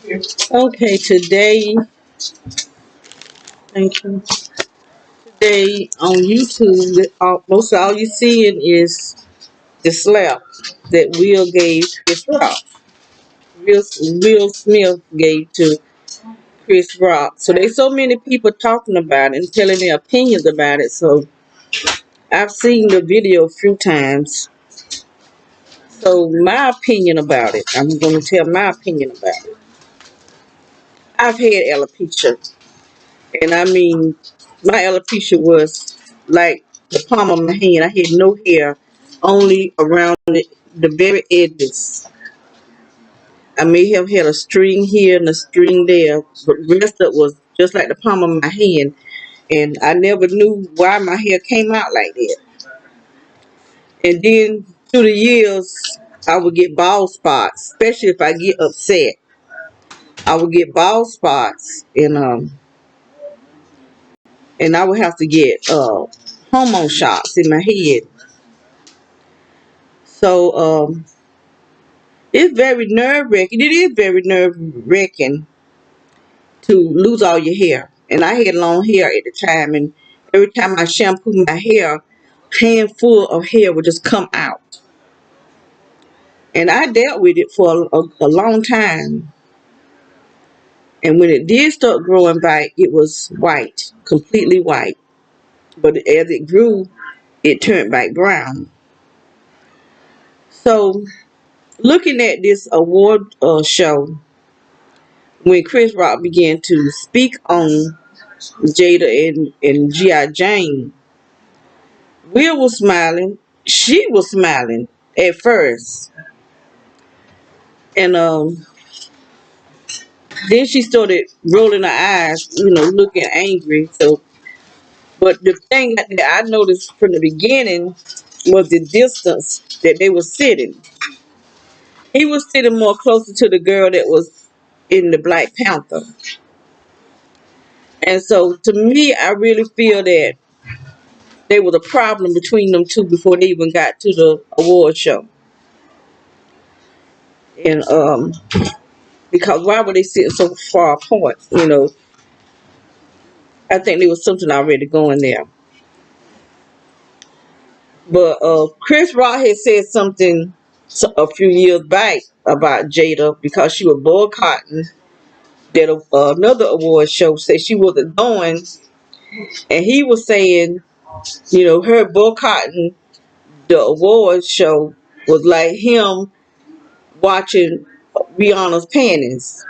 Okay, today, thank you. Today on YouTube, most all you seeing is the slap that Chris Rock. Will, Will Smith gave to Chris Rock. So there's so many people talking about it and telling their opinions about it. So I've seen the video a few times. So my opinion about it, I'm going to tell my opinion about it. I've had alopecia, and I mean, my alopecia was like the palm of my hand. I had no hair, only around the very edges. I may have had a string here and a string there, but the rest of it was just like the palm of my hand. And I never knew why my hair came out like that. And then through the years, I would get bald spots, especially if I get upset. I would get bald spots, and I would have to get hormone shots in my head. So it's very nerve wracking. It is very nerve wracking to lose all your hair. And I had long hair at the time, and every time I shampoo my hair, handful of hair would just come out. And I dealt with it for a long time. And when it did start growing back, it was white, completely white. But as it grew, it turned back brown. So, looking at this award show, when Chris Rock began to speak on Jada and G.I. Jane, Will was smiling. She was smiling at first. And then she started rolling her eyes, looking angry. So, but the thing that I noticed from the beginning was the distance that they were sitting. He was sitting more closer to the girl that was in the Black Panther. And so to me, I really feel that there was a problem between them two before they even got to the award show. And because why were they sitting so far apart? I think there was something already going there. But Chris Rock had said something a few years back about Jada because she was boycotting that another award show said she wasn't going, and he was saying, her boycotting the award show was like him watching Rihanna's panties,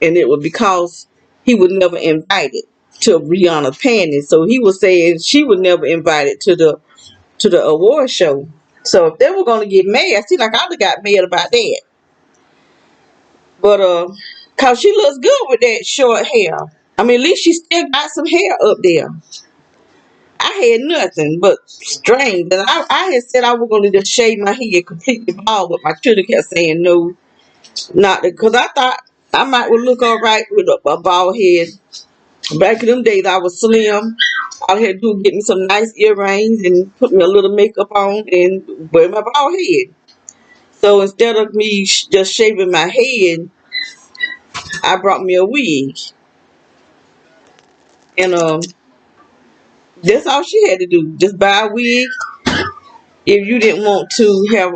and it was because he was never invited to Rihanna's panties. So he was saying she was never invited to the award show. So if they were gonna get mad, I see like I'd have got mad about that. But cause she looks good with that short hair. I mean, at least she still got some hair up there. I had nothing but strange. And I had said I was gonna just shave my head completely bald, but my children kept saying no, not because I thought I might would look all right with a bald head. Back in them days, I was slim. All I had to do was get me some nice earrings and put me a little makeup on and wear my bald head. So instead of me just shaving my head, I brought me a wig. And that's all she had to do. Just buy a wig. If you didn't want to have,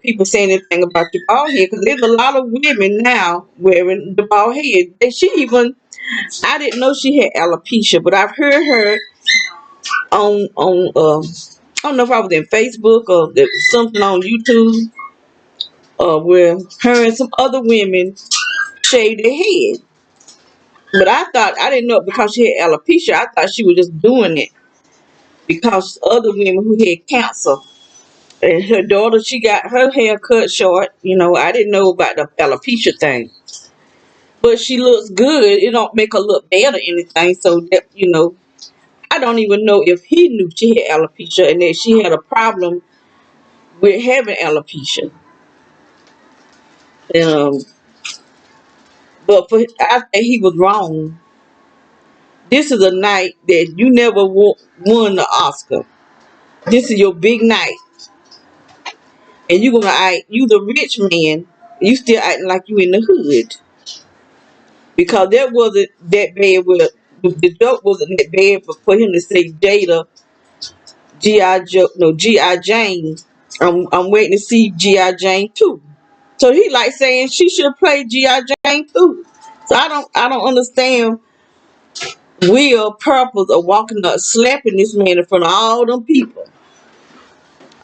people saying anything about your bald head, because there's a lot of women now wearing the bald head. And I didn't know she had alopecia, but I've heard her on I don't know if I was in Facebook or something on YouTube, where her and some other women shaved their head. But I didn't know it because she had alopecia. I thought she was just doing it because other women who had cancer. And her daughter, she got her hair cut short. I didn't know about the alopecia thing. But she looks good. It don't make her look bad or anything. So that, I don't even know if he knew she had alopecia and that she had a problem with having alopecia. Um, but I think he was wrong. This is a night that you never won the Oscar. This is your big night, and you the rich man. You still acting like you in the hood. because that wasn't that bad. With the joke wasn't that bad, but for him to say Jada GI Joe, no GI Jane, I'm waiting to see GI Jane too. So he like saying she should play GI Jane too. So I don't understand Will purpose of walking up slapping this man in front of all them people,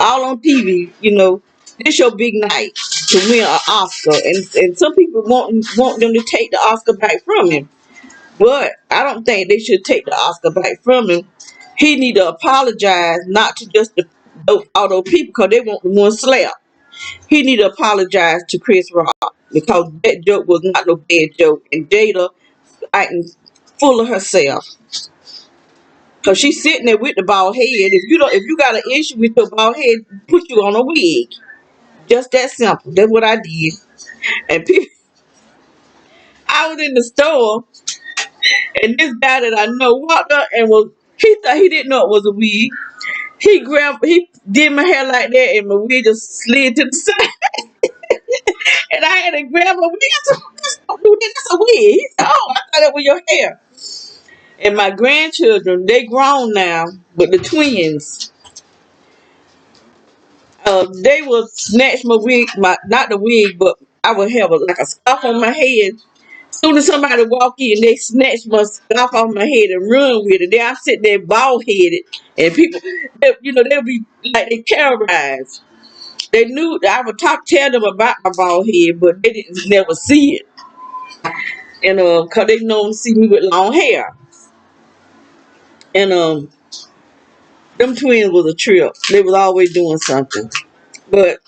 all on TV. This your big night to win an Oscar, and some people want them to take the Oscar back from him. But I don't think they should take the Oscar back from him. He need to apologize, not to just all those people, because they want the one slap. He need to apologize to Chris Rock, because that joke was not no bad joke, and Jada acting full of herself. Cause she's sitting there with the bald head. If you got an issue with your bald head, put you on a wig. Just that simple. That's what I did. And people, I was in the store, and this guy that I know walked up and he thought he didn't know it was a wig. He did my hair like that, and my wig just slid to the side. And I had to grab my wig. I said, "That's a wig." He said, "Oh, I thought that was your hair." And my grandchildren, they grown now, but the twins, they will snatch my wig, not the wig, but I would have like a scarf on my head. Soon as somebody walk in, they snatch my scarf off my head and run with it. Then I'm sitting there bald headed, and people, they'll be like they terrorized. They knew that I would tell them about my bald head, but they didn't never see it. And cause they know see me with long hair. And them twins was a trip. They was always doing something. But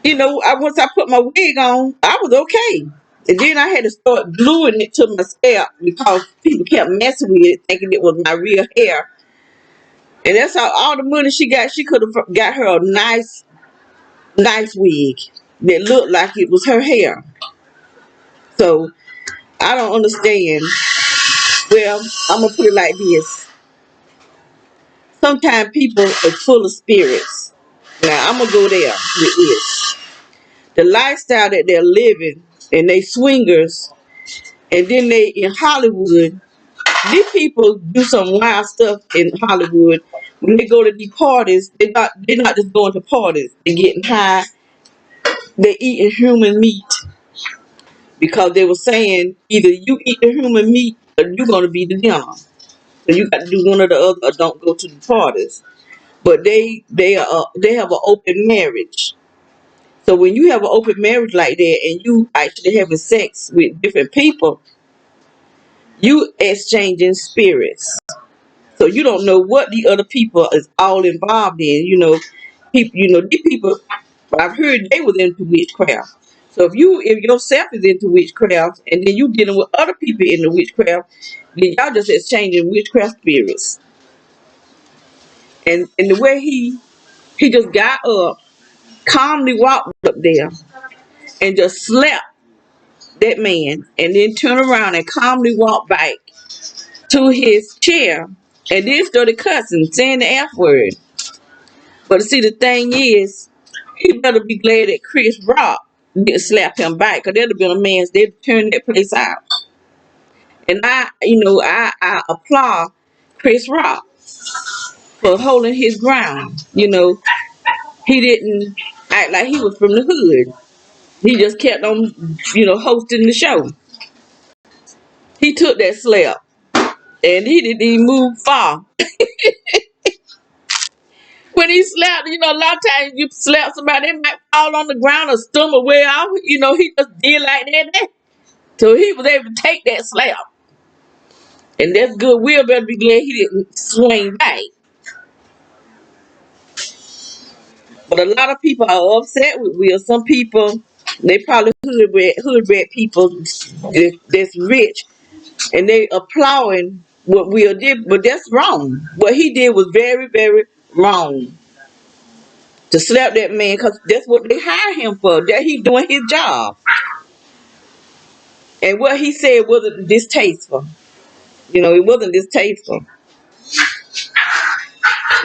once I put my wig on, I was okay. And then I had to start gluing it to my scalp because people kept messing with it, thinking it was my real hair. And that's how all the money she got. She could have got her a nice wig that looked like it was her hair. So I don't understand. Well, I'm gonna put it like this. Sometimes people are full of spirits. Now I'm gonna go there with this. The lifestyle that they're living, and they swingers, and then they in Hollywood. These people do some wild stuff in Hollywood. When they go to these parties, they're not just going to parties. They're getting high. They're eating human meat because they were saying either you eat the human meat or you're gonna be the dinner. So you got to do one or the other, or don't go to the parties. But they have an open marriage. So when you have an open marriage like that, and you actually having sex with different people, you exchanging spirits. So you don't know what the other people is all involved in. These people, I've heard they was into witchcraft. So if yourself is into witchcraft, and then you dealing with other people in the witchcraft, then y'all just exchanging witchcraft spirits. And the way he just got up, calmly walked up there, and just slapped that man, and then turned around and calmly walked back to his chair, and then started cussing, saying the F word. But see, the thing is, he better be glad that Chris Rock didn't slap him back, because there'd have been a man's, they'd turn that place out. And I applaud Chris Rock for holding his ground. He didn't act like he was from the hood. He just kept on, hosting the show. He took that slap, and he didn't even move far. When he slapped, a lot of times you slap somebody, they might fall on the ground or stumble way off. He just did like that. So he was able to take that slap. And that's good. Will better be glad he didn't swing back. But a lot of people are upset with Will. Some people, they probably hood rat people that's rich, and they applauding what Will did, but that's wrong. What he did was very, very wrong. To slap that man, because that's what they hired him for. That he doing his job. And what he said wasn't distasteful. It wasn't distasteful.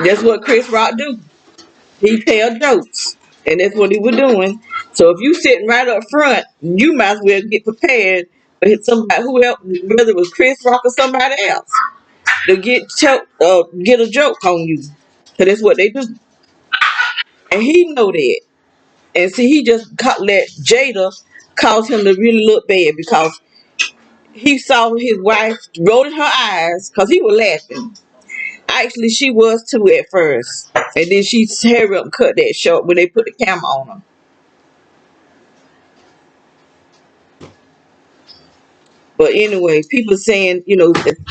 That's what Chris Rock do. He tell jokes. And that's what he was doing. So if you sitting right up front, you might as well get prepared for somebody who else, whether it was Chris Rock or somebody else, to get a joke on you. So that's what they do, and he know that. And see, he just let Jada cause him to really look bad because he saw his wife rolling her eyes because he was laughing. Actually, she was too at first, and then she hurried up and cut that short when they put the camera on her. But anyway, people saying,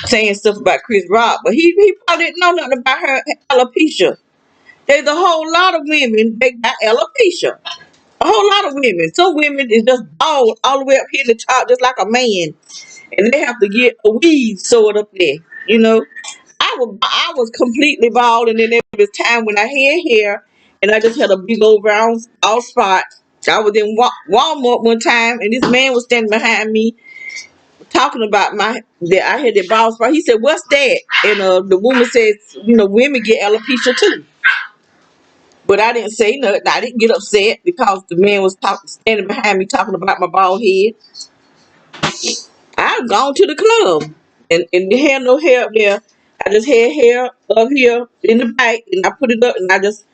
saying stuff about Chris Rock, but he probably didn't know nothing about her alopecia. There's a whole lot of women that got alopecia. A whole lot of women. Some women is just bald all the way up here to the top, just like a man, and they have to get a weave sewed up there. You know, I was completely bald, and then there was time when I had hair, and I just had a big old round all spot. I was in Walmart one time, and this man was standing behind me talking about that I had that bald spot. He said, "What's that?" And the woman says, women get alopecia too. But I didn't say nothing. I didn't get upset because the man was standing behind me talking about my bald head. I've gone to the club and had no hair up there. I just had hair up here in the back, and I put it up, and I just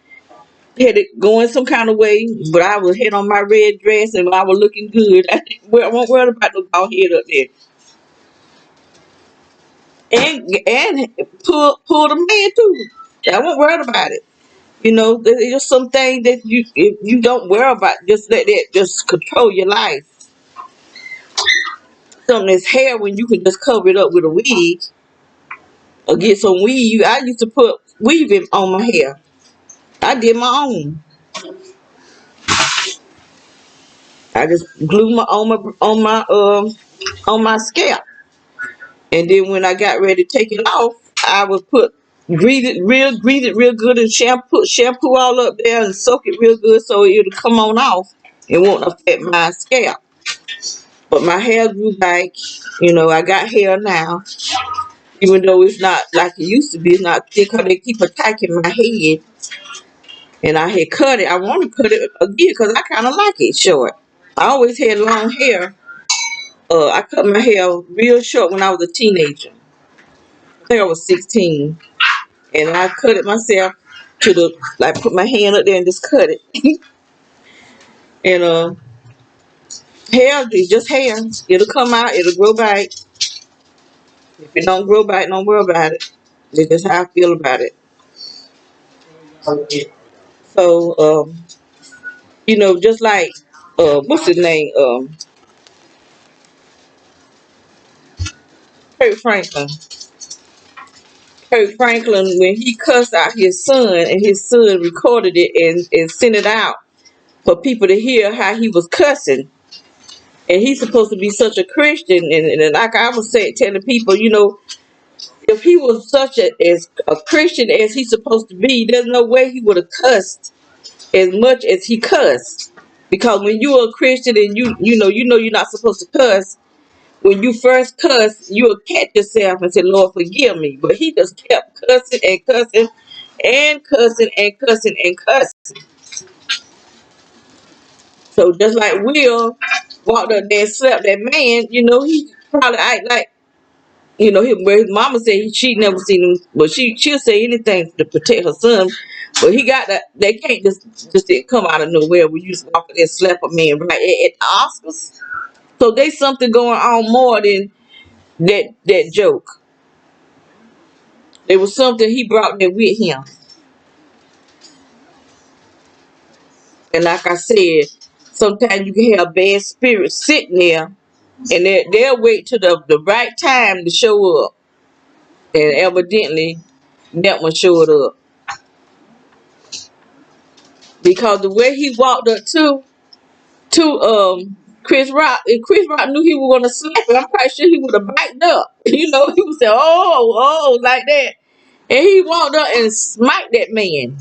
had it going some kind of way. But I was had on my red dress, and I was looking good. I won't worry about no bald head up there. And pull the man too. I won't worry about it. There's just some things that if you don't worry about, just let that just control your life. Something that's hair when you can just cover it up with a wig or get some weave. I used to put weave on my hair. I did my own. I just glue my on my scalp, and then when I got ready to take it off, I would grease it real good, and shampoo all up there and soak it real good so it'll come on off. It won't affect my scalp. But my hair grew back. I got hair now. Even though it's not like it used to be, it's not thick. 'Cause they keep attacking my head. And I had cut it. I want to cut it again because I kind of like it short. I always had long hair. I cut my hair real short when I was a teenager. I think I was 16. And I cut it myself put my hand up there and just cut it. And hair is just hair. It'll come out, it'll grow back. If it don't grow back, don't worry about it. That's just how I feel about it. So, just like, what's his name? Kurt Franklin. Kurt Franklin, when he cussed out his son, and his son recorded it and sent it out for people to hear how he was cussing. And he's supposed to be such a Christian, and like I was saying, telling people, if he was such as a Christian as he's supposed to be, there's no way he would have cussed as much as he cussed. Because when you're a Christian and you know you're not supposed to cuss, when you first cuss, you'll catch yourself and say, "Lord, forgive me." But he just kept cussing and cussing and cussing and cussing and cussing. So just like Will walked up there and slapped that man, he probably act like, where his mama said she never seen him, but she'll say anything to protect her son. But he got that. They can't just come out of nowhere when you just walk there and slap a man right at the Oscars. So there's something going on more than that joke. There was something he brought there with him. And like I said, sometimes you can have bad spirits sitting there, and they'll wait till the right time to show up. And evidently, that one showed up. Because the way he walked up to Chris Rock, if Chris Rock knew he was gonna slap him, I'm quite sure he would have backed up. He would say, "Oh," like that. And he walked up and smacked that man.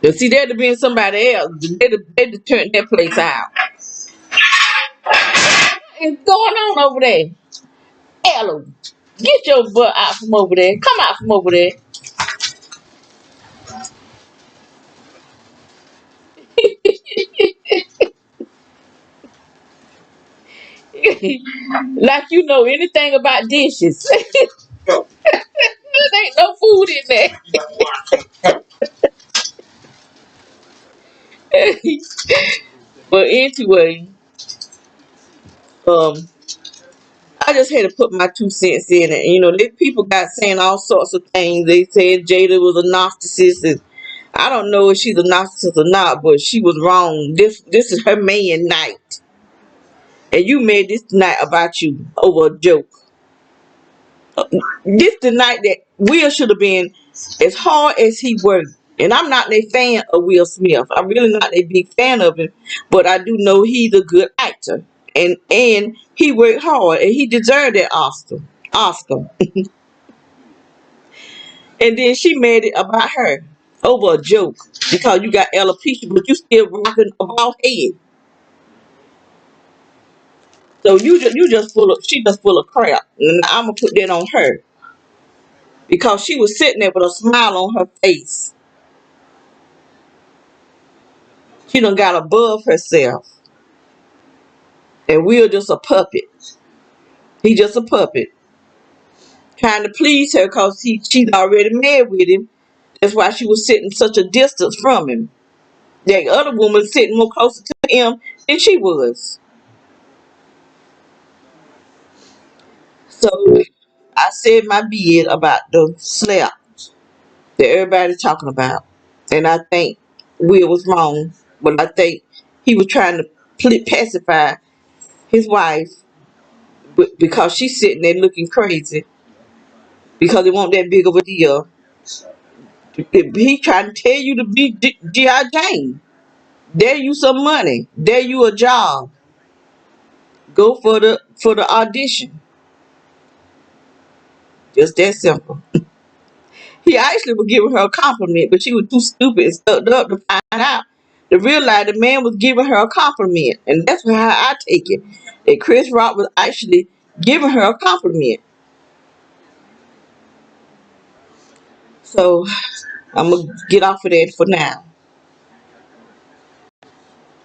But see, there'd have been somebody else. They'd have turned that place out. What's going on over there? Ella, get your butt out from over there. Come out from over there. Like you know anything about dishes. There ain't no food in there. But anyway, um, I just had to put my 2 cents in it. You know, people got saying all sorts of things. They said Jada was a narcissist, and I don't know if she's a narcissist or not, but she was wrong. This is her man night, and you made this night about you over a joke. This the night that Will should have been as hard as he worked. And I'm not a fan of Will Smith. I'm really not a big fan of him, but I do know he's a good actor, and he worked hard, and he deserved that Oscar. Oscar. And then she made it about her over a joke because you got alopecia, but you still rocking a bald head. So you just full of she just full of crap, and I'm gonna put that on her because she was sitting there with a smile on her face. She done got above herself, and Will just a puppet. He just a puppet trying to please her because she's already married with him. That's why she was sitting such a distance from him. That other woman sitting more closer to him than she was. So I said my bid about the slap that everybody's talking about, and I think Will was wrong, but I think he was trying to pacify his wife because she's sitting there looking crazy because it wasn't that big of a deal. He trying to tell you to be G.I. Jane. There you some money. There you a job. Go for the audition. Just that simple. He actually was giving her a compliment, but she was too stupid and stuck up to find out. To realize the man was giving her a compliment, and that's how I take it. That Chris Rock was actually giving her a compliment. So I'm gonna get off of that for now.